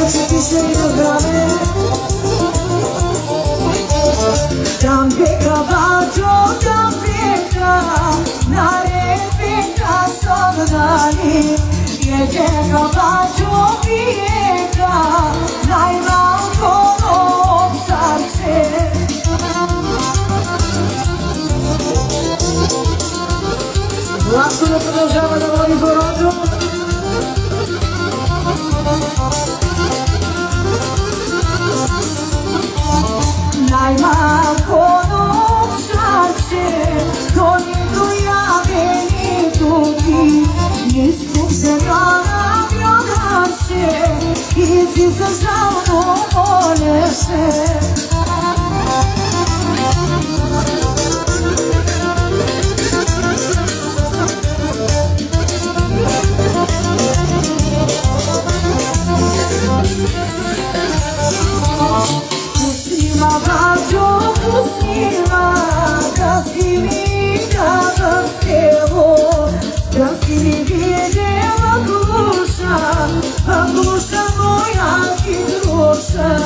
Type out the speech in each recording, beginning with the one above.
ще пише и на здраве. Там бека бачо, там бека, нарепека собрани. Ежека бачо биека, най-малко от сърце. Ласно да продължава да води горото. Най-малко от сърце, то нито яве, нито ти. Изкуп земя на градаше и си съжално молеше. Пустима, бачо, пустима, да си ми дава село, да си ми видела глуша, глуша моя ти друша.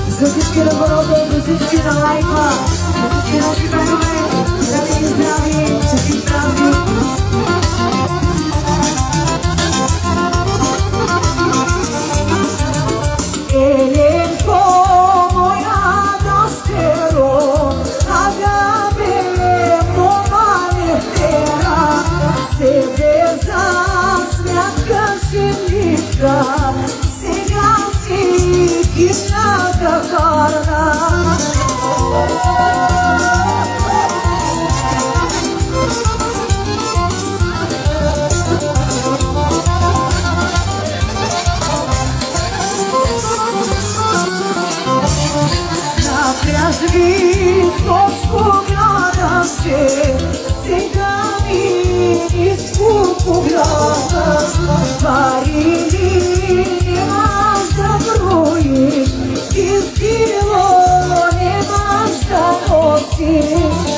За всички на города, за всички на лайка, за всички наши бедове, здрави и здрави, чести здрави. Еленко, моя дъщеро, ага бе, мома лефтера, себе за смятка шемлика, сега си кишната харна. Височко градаше, сега ми изкупо града. Пари ли немаш да броиш, изкило немаш да носиш.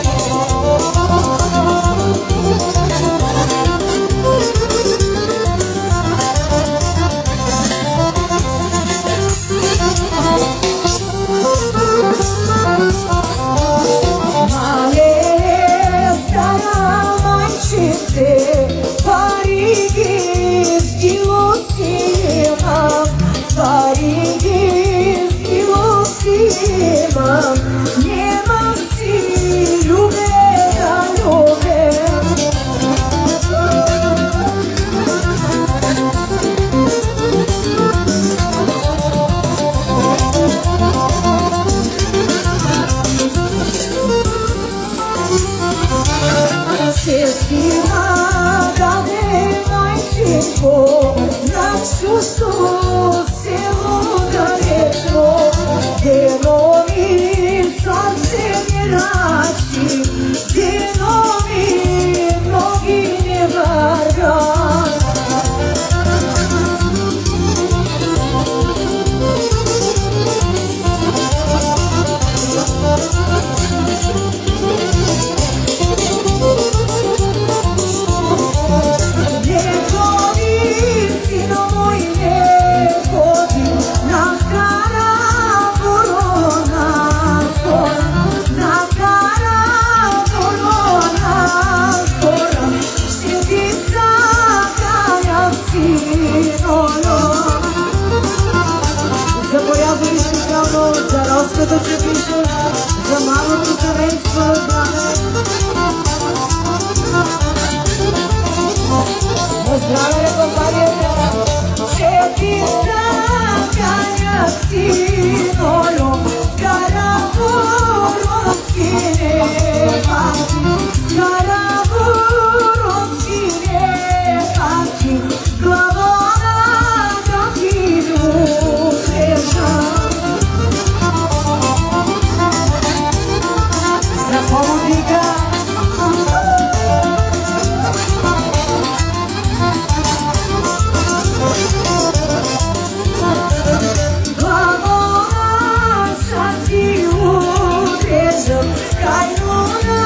Като че пише за малото семейство знаме. Здраве, компанията! Че ти заканя синоло, карабуровски не пати, карабуровски не пати, главона да ти лупеша. Помника главона са ти удрежам, кайнуна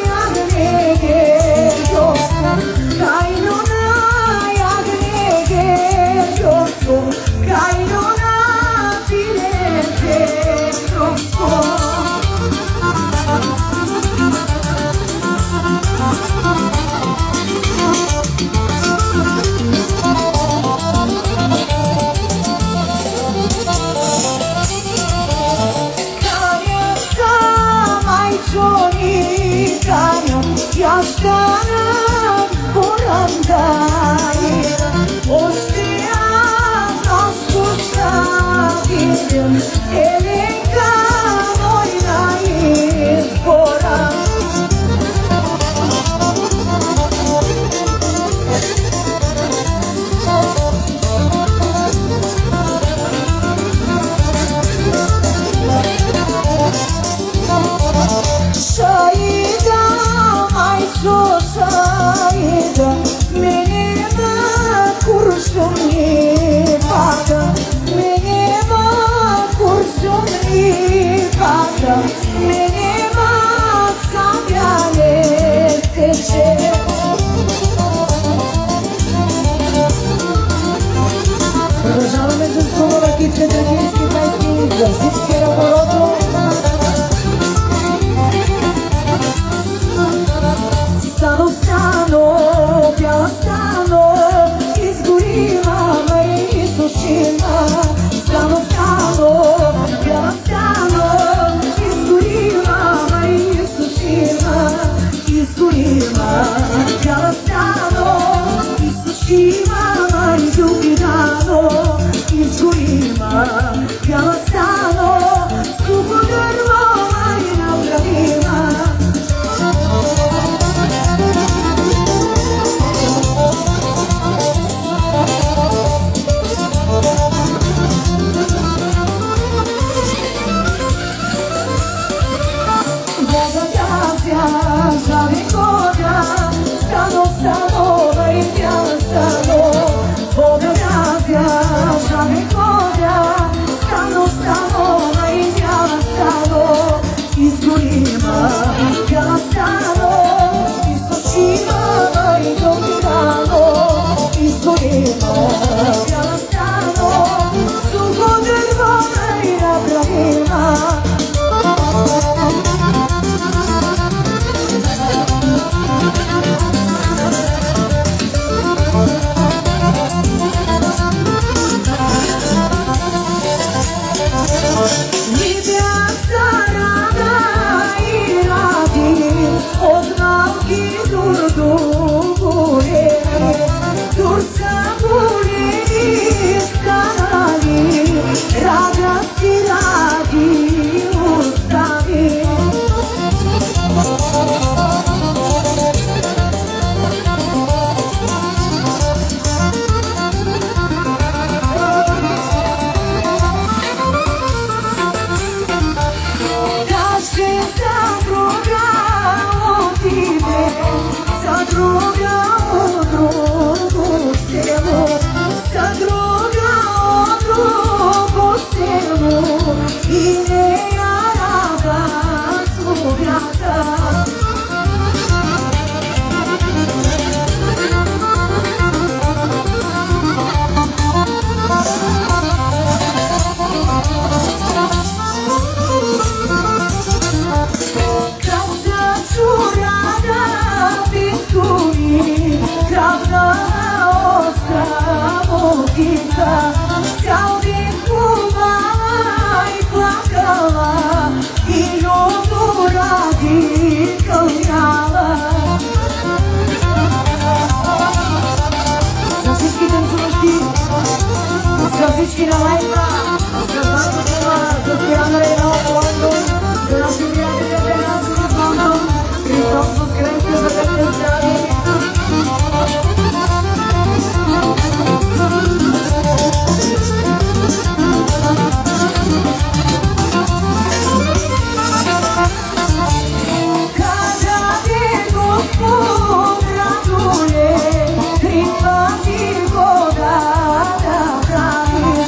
ягнеге доско, кайнуна ягнеге доско, majoritatea Iașcană zborandai Ostia nascusta videm Elenca noi n-ai zborat Şahida ayço şahida menime kurşun ifade menime kurşun ifade menime sabyale seçe Продолжаваме с хубавите трагически песни за всички работи. Стано, стано, бяла стано, изгорила ме изсушила. Стано, стано, бяла стано, изгорила ме изсушила. Изгорила, бяла стано, изсушила ме любидано. Изгорила, бяла стано, сухо дърво ме направила. Stano, stano, vai piano, stano, voga grazia, giave coda. Stano, stano, vai piano, stano, izgorima, piano, stano, istočima, vai dominano, izgorima, piano, stano, suho drvo, vai napravima. Libjaca rada i radi, od nauki durdugure, dursa buleni skanali, rada si radi ustavi. Za druga u drugu selu, za druga u drugu selu I ne ja rada svugljata. Kravna ostravo kita, cijel din kuvala I plakala I ljubu radi kaljala. Za всички танцуващи, за всички на лайфа, за Златова, за Стояна Рейна от Лондон, за наши приятели от Енас от Лондон, Христос възкръсне, бъдете здрави. Kada ti Gospod raduje, kriva ti voda da praviš.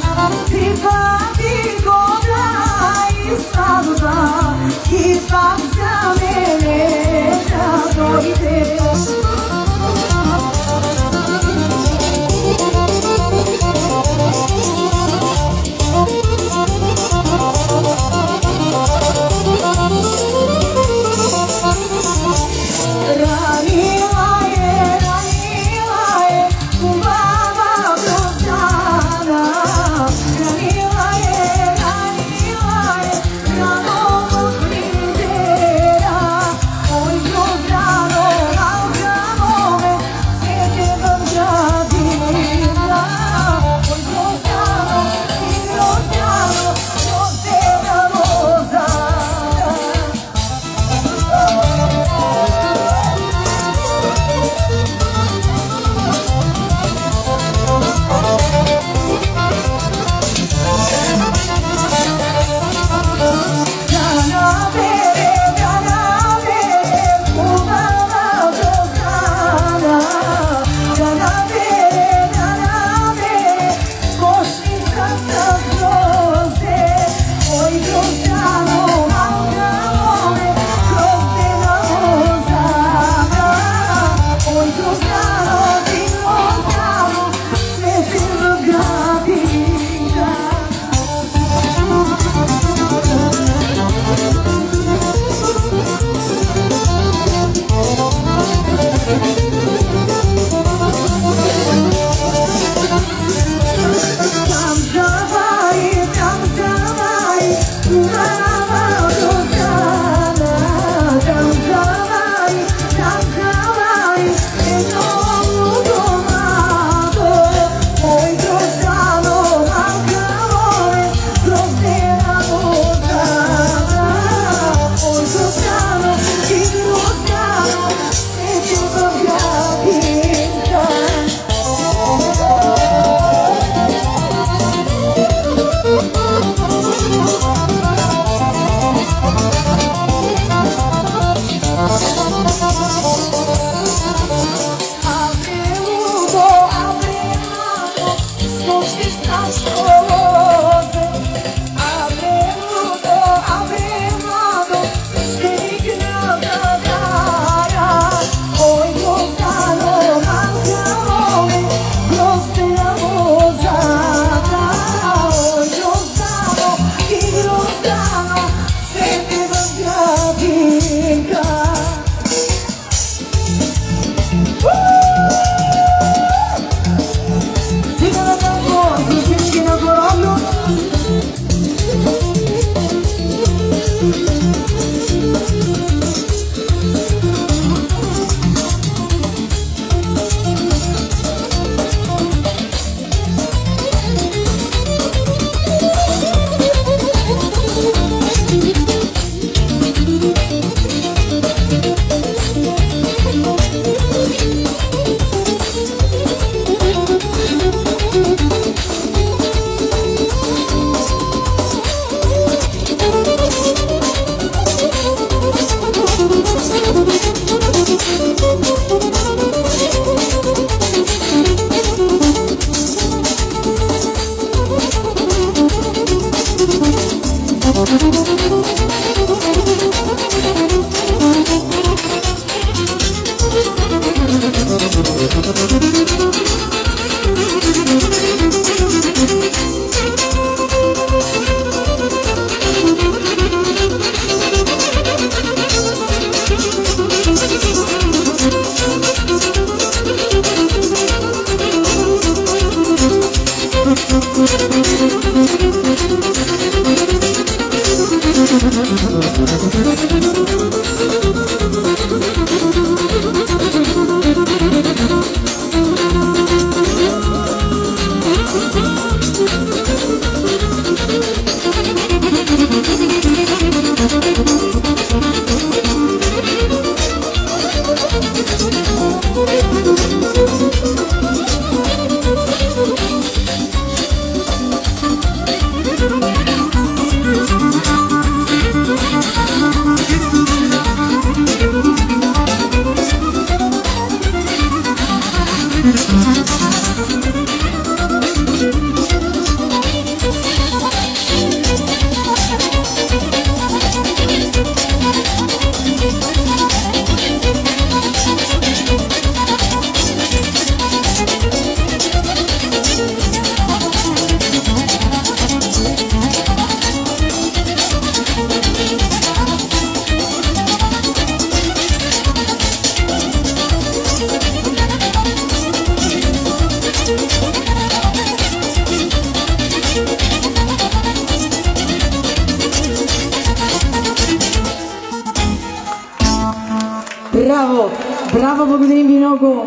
Браво! Браво, благодарим ви много!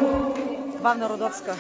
Бавна Родовска.